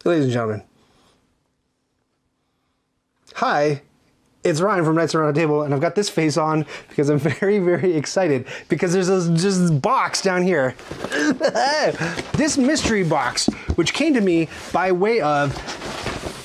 Ladies and gentlemen, hi, it's Ryan from Knights Around the Table, and I've got this face on because I'm very, very excited because there's just this box down here. This mystery box, which came to me by way of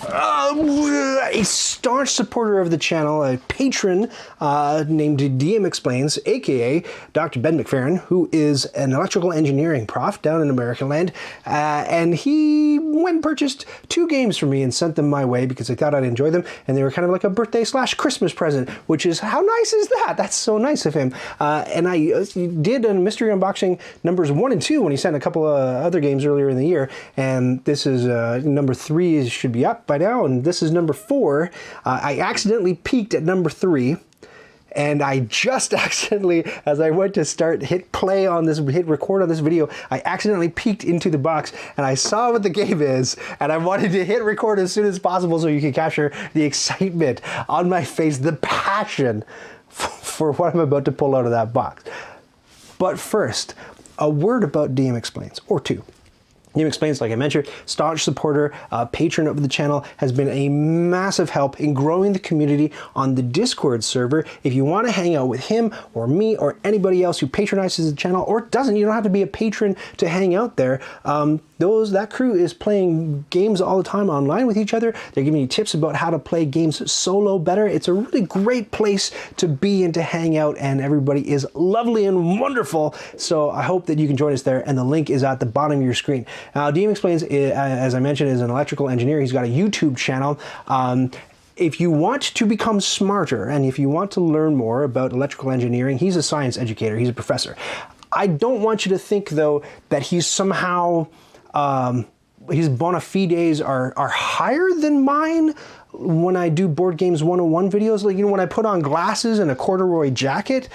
a staunch supporter of the channel, a patron named DM Explains, aka Dr. Ben McFerrin, who is an electrical engineering prof down in American land, and he went and purchased 2 games for me and sent them my way because I thought I'd enjoy them, and they were kind of like a birthday / Christmas present, which is, how nice is that? That's so nice of him. And I did a mystery unboxing numbers 1 and 2 when he sent a couple of other games earlier in the year, and this is number 3 should be up by now, and this is number 4. I accidentally peeked at number 3, and I just accidentally, as I went to hit record on this video, I accidentally peeked into the box and I saw what the game is, and I wanted to hit record as soon as possible so you can capture the excitement on my face, the passion for what I'm about to pull out of that box. But first, a word about DM Explains, or 2. DM Explains, like I mentioned, staunch supporter, patron of the channel, has been a massive help in growing the community on the Discord server. If you want to hang out with him or me or anybody else who patronizes the channel or doesn't, you don't have to be a patron to hang out there. That crew is playing games all the time online with each other. They're giving you tips about how to play games solo better. It's a really great place to be and to hang out, and everybody is lovely and wonderful. So I hope that you can join us there, and the link is at the bottom of your screen. Now, DM Explains, as I mentioned, is an electrical engineer. He's got a YouTube channel. If you want to become smarter and if you want to learn more about electrical engineering, he's a science educator. He's a professor. I don't want you to think, though, that he's somehow... his bona fides are higher than mine when I do Board Games 101 videos. Like, when I put on glasses and a corduroy jacket,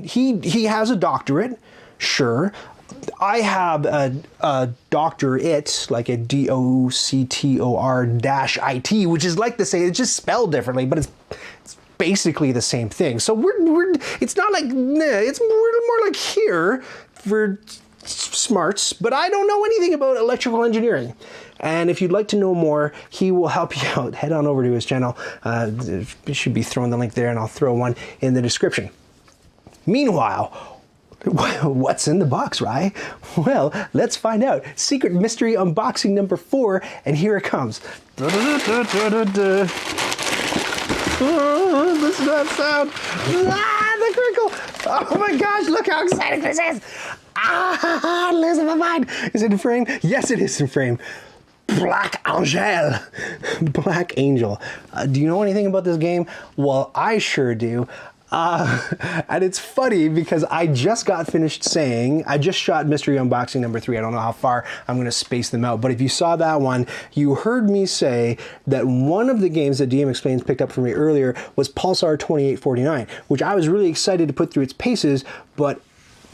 he has a doctorate, sure. I have a doctorate, like a DOCTOR-IT, which is like the same, it's just spelled differently, but it's basically the same thing. So it's not like, it's more like here for smarts, but I don't know anything about electrical engineering. And if you'd like to know more, he will help you out. Head on over to his channel. It should be throwing the link there, and I'll throw one in the description. Meanwhile, what's in the box, Rye? Well, let's find out. Secret mystery unboxing number 4, and here it comes. Oh, listen to that sound. The crinkle. Oh my gosh, look how exciting this is. Losing my mind. Is it in frame? Yes, it is in frame. Black Angel. Black Angel. Do you know anything about this game? Well, I sure do. And it's funny because I just got finished saying, I just shot mystery unboxing number 3. I don't know how far I'm going to space them out, but if you saw that one, you heard me say that one of the games that DM Explains picked up for me earlier was Pulsar 2849, which I was really excited to put through its paces, but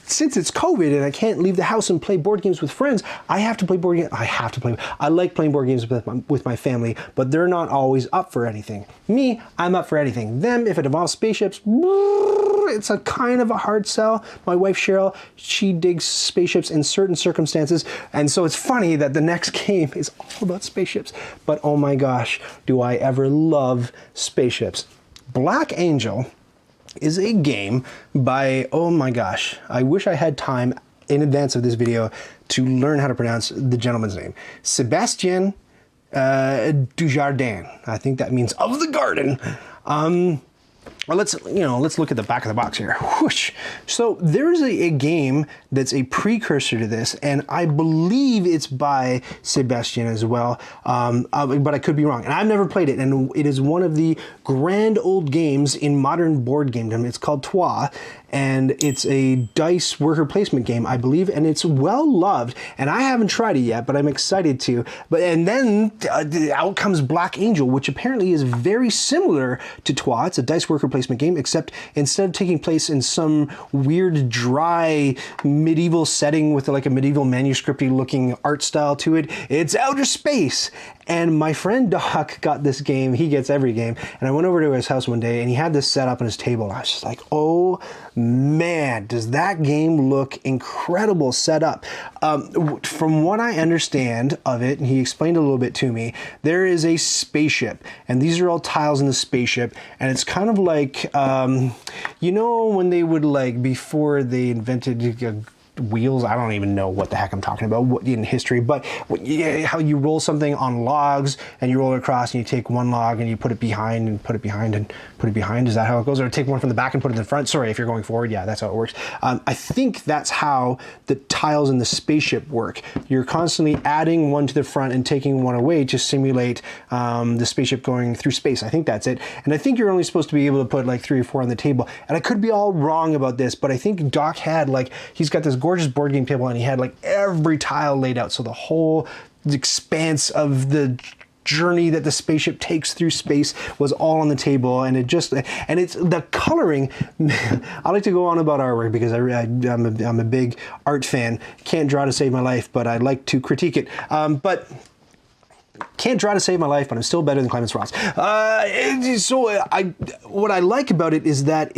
since it's COVID and I can't leave the house and play board games with friends, I have to play board games. I like playing board games with my family, but they're not always up for anything. Me, I'm up for anything. Them, if it involves spaceships, it's a kind of a hard sell. My wife Cheryl, she digs spaceships in certain circumstances, and so it's funny that the next game is all about spaceships. But oh my gosh, do I ever love spaceships. Black Angel is a game by, oh my gosh, I wish I had time in advance of this video to learn how to pronounce the gentleman's name. Sébastien Dujardin. I think that means of the garden. Well, let's look at the back of the box here. Whoosh. So there's a game that's a precursor to this, and I believe it's by Sébastien as well, but I could be wrong. And I've never played it, and it is one of the grand old games in modern board gamedom. It's called Troyes, and it's a dice worker placement game, I believe, and it's well loved. And I haven't tried it yet, but I'm excited to. And then out comes Black Angel, which apparently is very similar to Troyes. It's a dice worker placement game, except instead of taking place in some weird, dry, medieval setting with like a medieval manuscripty looking art style to it, it's outer space. And my friend Doc got this game. He gets every game. And I went over to his house one day and he had this set up on his table. And I was just like, oh man, does that game look incredible set up. From what I understand of it, and he explained a little bit to me, there is a spaceship, and these are all tiles in the spaceship, and it's kind of like, you know, when they would, like, before they invented wheels, I don't even know what the heck I'm talking about in history, but how you roll something on logs and you roll it across and you take one log and you put it behind and put it behind and put it behind. Is that how it goes? Or take one from the back and put it in the front? Sorry, if you're going forward, yeah, that's how it works. I think that's how the tiles in the spaceship work. You're constantly adding one to the front and taking one away to simulate the spaceship going through space. I think that's it. And I think you're only supposed to be able to put like 3 or 4 on the table. And I could be all wrong about this, but I think Doc had, like, he's got this gorgeous board game table and he had like every tile laid out. So the whole expanse of the journey that the spaceship takes through space was all on the table, and it's the coloring. I like to go on about artwork because I'm a big art fan. Can't draw to save my life, but I like to critique it. Can't draw to save my life, but I'm still better than Clemens Ross. What I like about it is that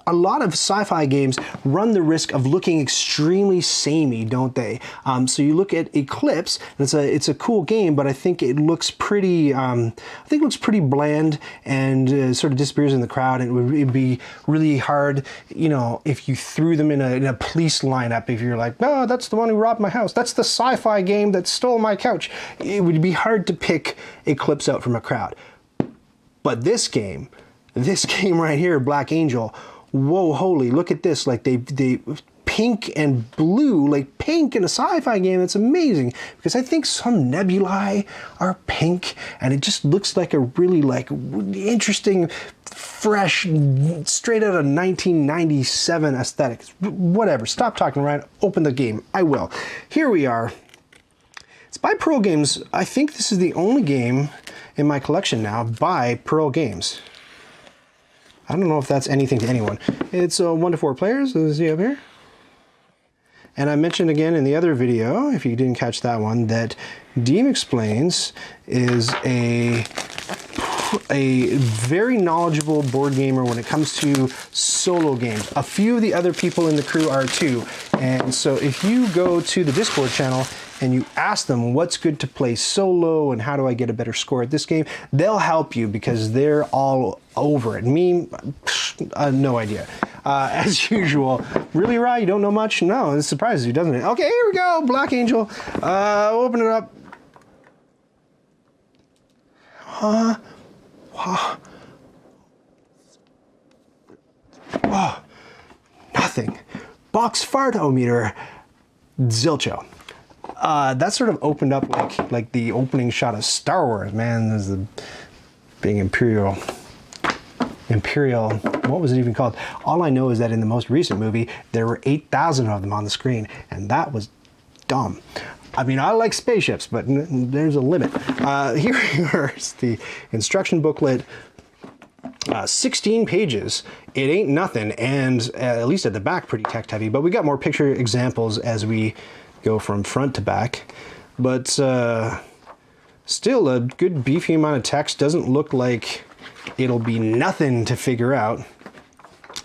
a lot of sci-fi games run the risk of looking extremely samey, don't they? So you look at Eclipse, and it's a cool game, but I think it looks pretty, bland and sort of disappears in the crowd. And it'd be really hard, you know, if you threw them in a police lineup. If you're like, oh, that's the one who robbed my house. That's the sci-fi game that stole my couch. It would be hard to pick Eclipse out from a crowd. But this game right here, Black Angel, whoa, holy, look at this. Like they pink and blue, like pink in a sci-fi game. It's amazing because I think some nebulae are pink and it just looks like a really interesting, fresh, straight out of 1997 aesthetic. Whatever, stop talking around, open the game. I will. Here we are. It's by Pearl Games. I think this is the only game in my collection now by Pearl Games. I don't know if that's anything to anyone. It's 1 to 4 players, as you see up here. And I mentioned again in the other video, if you didn't catch that one, that DM Explains is a very knowledgeable board gamer when it comes to solo games. A few of the other people in the crew are too. And so if you go to the Discord channel and you ask them what's good to play solo and how do I get a better score at this game, they'll help you because they're all over it. Me, no idea. As usual. Really, Rye? You don't know much? No, it surprises you, doesn't it? Okay, here we go. Black Angel. Open it up. Nothing. Box fartometer. Zilcho. That sort of opened up like the opening shot of Star Wars, man. There's the big Imperial, what was it even called? All I know is that in the most recent movie, there were 8,000 of them on the screen, and that was dumb. I mean, I like spaceships, but there's a limit. Here's the instruction booklet. 16 pages. It ain't nothing, and at least at the back, pretty text heavy, but we got more picture examples as we go from front to back. But still a good beefy amount of text. Doesn't look like it'll be nothing to figure out.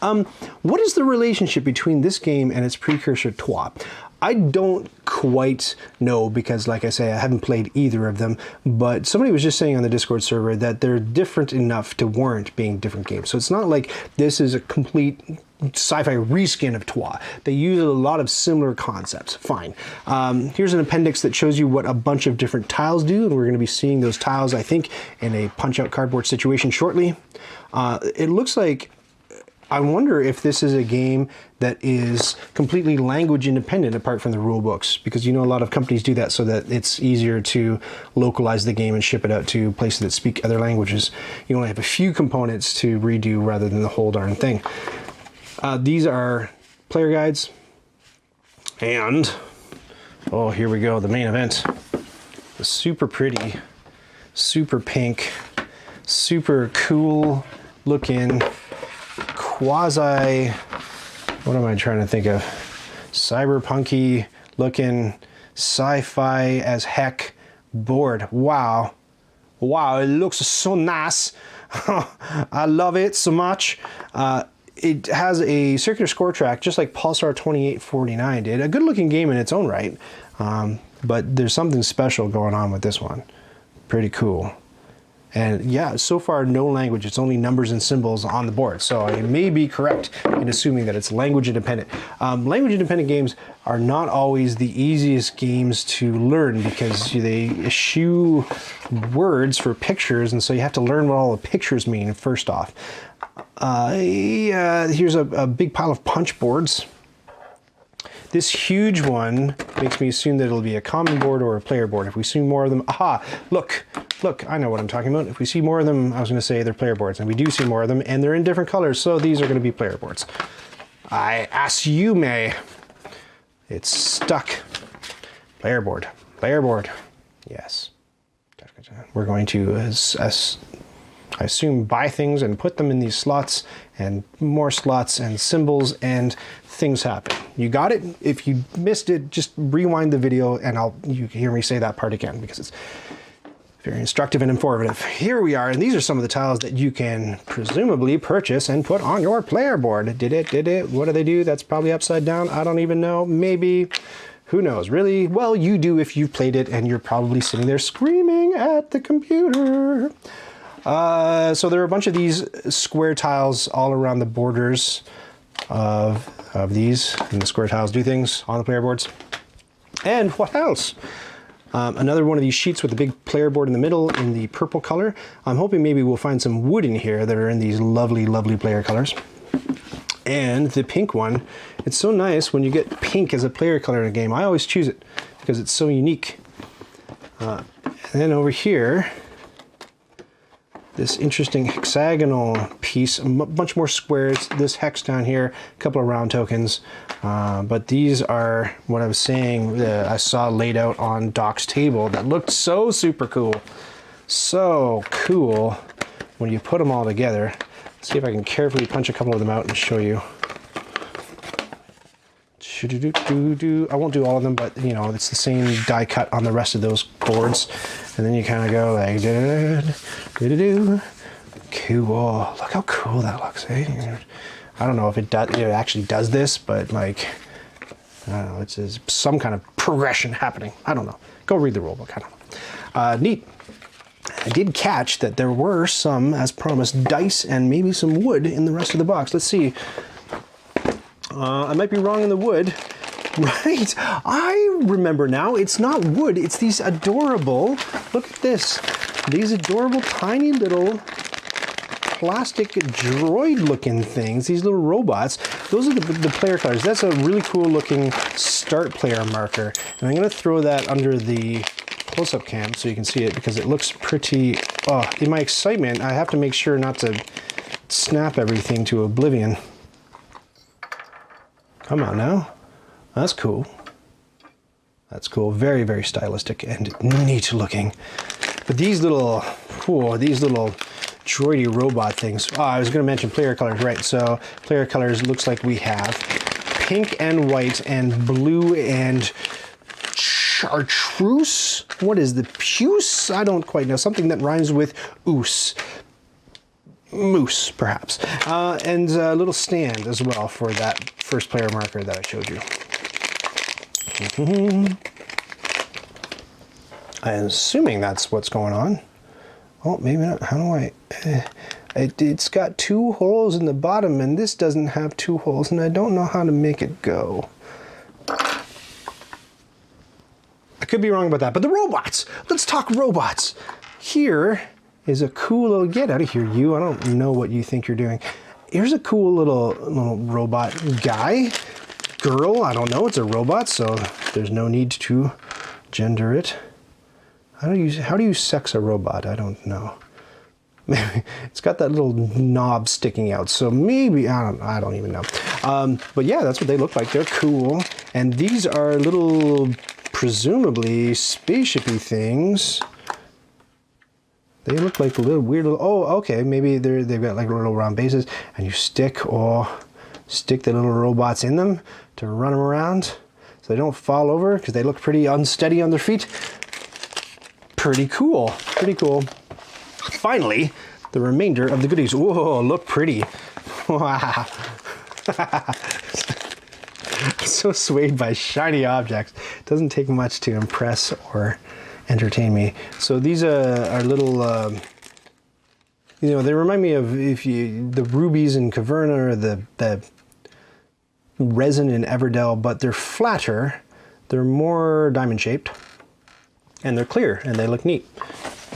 What is the relationship between this game and its precursor TWA? I don't quite know because, like I say, I haven't played either of them, but somebody was just saying on the Discord server that they're different enough to warrant being different games. So it's not like this is a complete sci-fi reskin of TWA. They use a lot of similar concepts. Fine. Here's an appendix that shows you what a bunch of different tiles do, and we're going to be seeing those tiles, I think, in a punch-out cardboard situation shortly. It looks like, I wonder if this is a game that is completely language independent apart from the rule books, because you know a lot of companies do that so that it's easier to localize the game and ship it out to places that speak other languages. You only have a few components to redo rather than the whole darn thing. These are player guides, and oh, here we go, the main event. The super pretty, super pink, super cool looking quasi, what am I trying to think of? Cyberpunky looking sci-fi as heck board. Wow. Wow, it looks so nice. I love it so much. it has a circular score track, just like Pulsar 2849 did. A good looking game in its own right, but there's something special going on with this one. Pretty cool. And yeah, so far no language, it's only numbers and symbols on the board. So I may be correct in assuming that it's language independent. Language independent games are not always the easiest games to learn because they eschew words for pictures, and so you have to learn what all the pictures mean first off. Here's a big pile of punch boards. This huge one makes me assume that it'll be a common board or a player board. If we see more of them, aha, look, I know what I'm talking about. If we see more of them, I was gonna say they're player boards, and we do see more of them, and they're in different colors, so these are gonna be player boards. I assume it's stuck. Player board, yes. We're going to, I assume, buy things and put them in these slots, and more slots and symbols, and things happen. You got it? If you missed it, just rewind the video and you can hear me say that part again because it's very instructive and informative. Here we are, and these are some of the tiles that you can presumably purchase and put on your player board. Did it? What do they do? That's probably upside down. I don't even know. Maybe. Who knows? Really? Well, you do if you've played it, and you're probably sitting there screaming at the computer. So there are a bunch of these square tiles all around the borders of these, and the square tiles do things on the player boards. And what else? Another one of these sheets with a big player board in the middle in the purple color. I'm hoping maybe we'll find some wood in here that are in these lovely, lovely player colors. And the pink one, it's so nice when you get pink as a player color in a game. I always choose it because it's so unique. And then over here, this interesting hexagonal piece, a bunch more squares, this hex down here, a couple of round tokens. But these are what I was saying I saw laid out on Doc's table that looked so super cool. So cool when you put them all together. Let's see if I can carefully punch a couple of them out and show you. I won't do all of them, but you know, it's the same die cut on the rest of those boards. And then you kind of go like, cool. Look how cool that looks, eh? I don't know if it actually does this, but like, I don't know, it's some kind of progression happening. I don't know. Go read the rulebook. I don't know. Neat. I did catch that there were some, as promised, dice and maybe some wood in the rest of the box. Let's see. I might be wrong in the wood. Right, I remember now, it's not wood, it's these adorable, look at this, these adorable tiny little plastic droid looking things, these little robots. Those are the player colors. That's a really cool looking start player marker. And I'm gonna throw that under the close-up cam so you can see it because it looks pretty, in my excitement, I have to make sure not to snap everything to oblivion. Come on now. That's cool. That's cool. Very, very stylistic and neat looking. But these little, these little droidy robot things. I was going to mention player colors, right? So player colors looks like we have pink and white and blue and chartreuse. What is the puce? I don't quite know. Something that rhymes with oos. Moose, perhaps. And a little stand as well for that first player marker that I showed you. I'm assuming that's what's going on. Oh, maybe not. How do I... it's got two holes in the bottom, and this doesn't have two holes, and I don't know how to make it go. I could be wrong about that, but the robots! Let's talk robots! Here is a cool little... Get out of here, you. I don't know what you think you're doing. Here's a cool little robot guy. Girl, I don't know. It's a robot, so there's no need to gender it. How do you sex a robot? I don't know. Maybe it's got that little knob sticking out, so maybe I don't even know. But yeah, that's what they look like. They're cool, and these are little, presumably spaceshipy things. They look like little weird little. Oh, okay. Maybe they've got like little round bases, and you stick the little robots in them to run them around so they don't fall over because they look pretty unsteady on their feet. Pretty cool. Pretty cool. Finally, the remainder of the goodies. Whoa, look pretty. Wow. So swayed by shiny objects. Doesn't take much to impress or entertain me. So these are little, you know, they remind me of the rubies in Caverna or the resin in Everdell, but they're flatter, they're more diamond shaped, and they're clear and they look neat.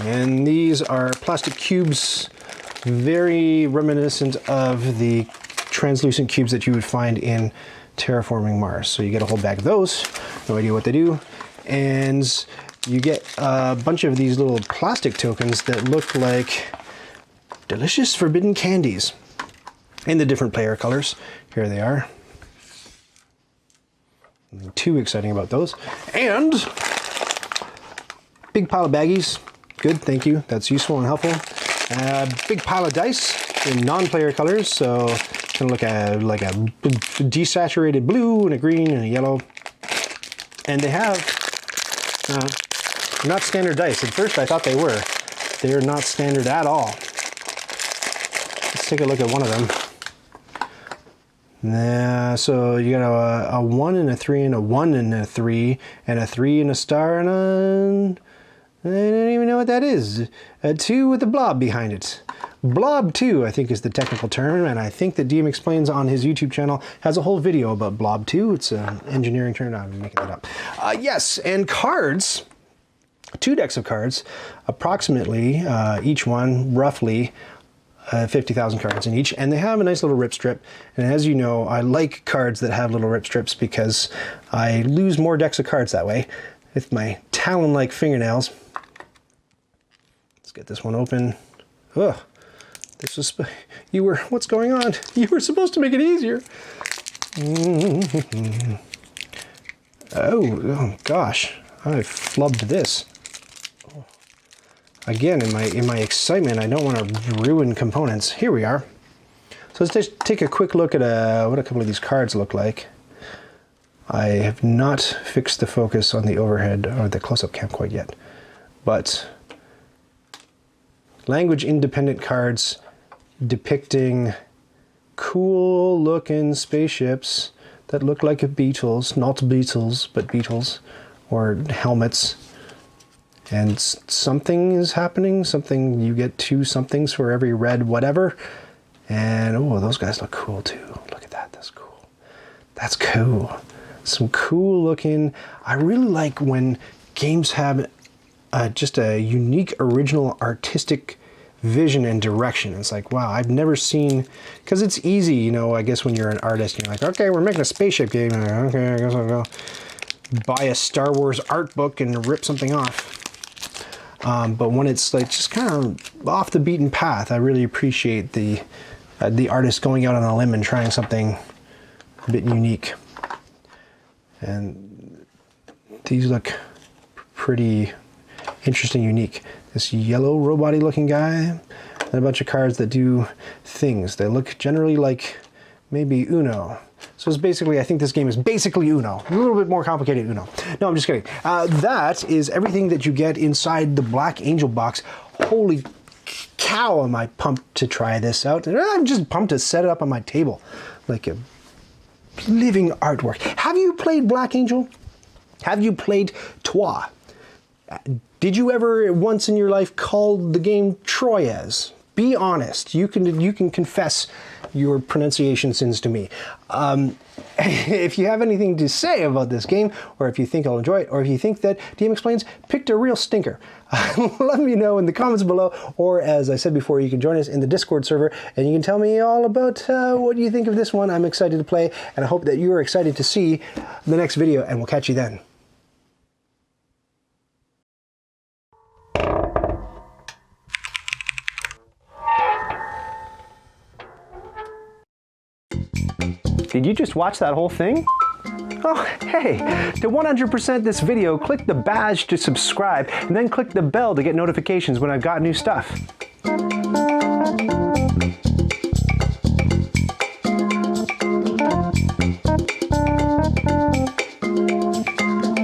And these are plastic cubes, very reminiscent of the translucent cubes that you would find in Terraforming Mars. So you get a whole bag of those, no idea what they do, and you get a bunch of these little plastic tokens that look like delicious forbidden candies in the different player colors. Here they are. Nothing too exciting about those. And big pile of baggies. Good, thank you. That's useful and helpful. Big pile of dice in non-player colors, so kind of look at like a desaturated blue and a green and a yellow. And they have not standard dice. At first I thought they were. They are not standard at all. Let's take a look at one of them. So you got a 1 and a 3 and a 1 and a 3 and a 3 and a star and a... I don't even know what that is. A 2 with a blob behind it. Blob 2, I think, is the technical term, and I think that DM Explains on his YouTube channel has a whole video about Blob 2. It's an engineering term. I'm making that up. Yes, and cards. 2 decks of cards, approximately each one, roughly 50,000 cards in each, and they have a nice little rip strip. And as you know, I like cards that have little rip strips because I lose more decks of cards that way with my talon-like fingernails. Let's get this one open. Ugh, this was, what's going on? You were supposed to make it easier. Oh gosh, I flubbed this. Again, in my excitement, I don't want to ruin components. Here we are. So let's just take a quick look at what a couple of these cards look like. I have not fixed the focus on the overhead or the close-up cam quite yet, but language independent cards depicting cool looking spaceships that look like beetles, not beetles, but beetles, or helmets. And something is happening, something, you get 2 somethings for every red whatever. And oh, those guys look cool too. Look at that, that's cool. That's cool. Some cool looking, I really like when games have just a unique, original, artistic vision and direction. It's like, wow, I've never seen, because it's easy, you know, I guess when you're an artist, you're like, okay, we're making a spaceship game. Okay, I guess I'll go buy a Star Wars art book and rip something off. But when it's like just kind of off the beaten path, I really appreciate the artist going out on a limb and trying something a bit unique. And these look pretty interesting, unique. This yellow robot-y looking guy, and a bunch of cards that do things. They look generally like maybe Uno. So it's basically, I think this game is basically Uno. A little bit more complicated Uno. No, I'm just kidding. That is everything that you get inside the Black Angel box. Holy cow, am I pumped to try this out. I'm just pumped to set it up on my table like a living artwork. Have you played Black Angel? Have you played Troyes? Did you ever once in your life call the game Troyes? Be honest. You can confess your pronunciation sins to me. If you have anything to say about this game, or if you think I'll enjoy it, or if you think that DM Explains picked a real stinker, let me know in the comments below, or as I said before, you can join us in the Discord server and you can tell me all about what you think of this one. I'm excited to play, and I hope that you are excited to see the next video, and we'll catch you then. Did you just watch that whole thing? Oh, hey, to 100% this video, click the badge to subscribe, and then click the bell to get notifications when I've got new stuff.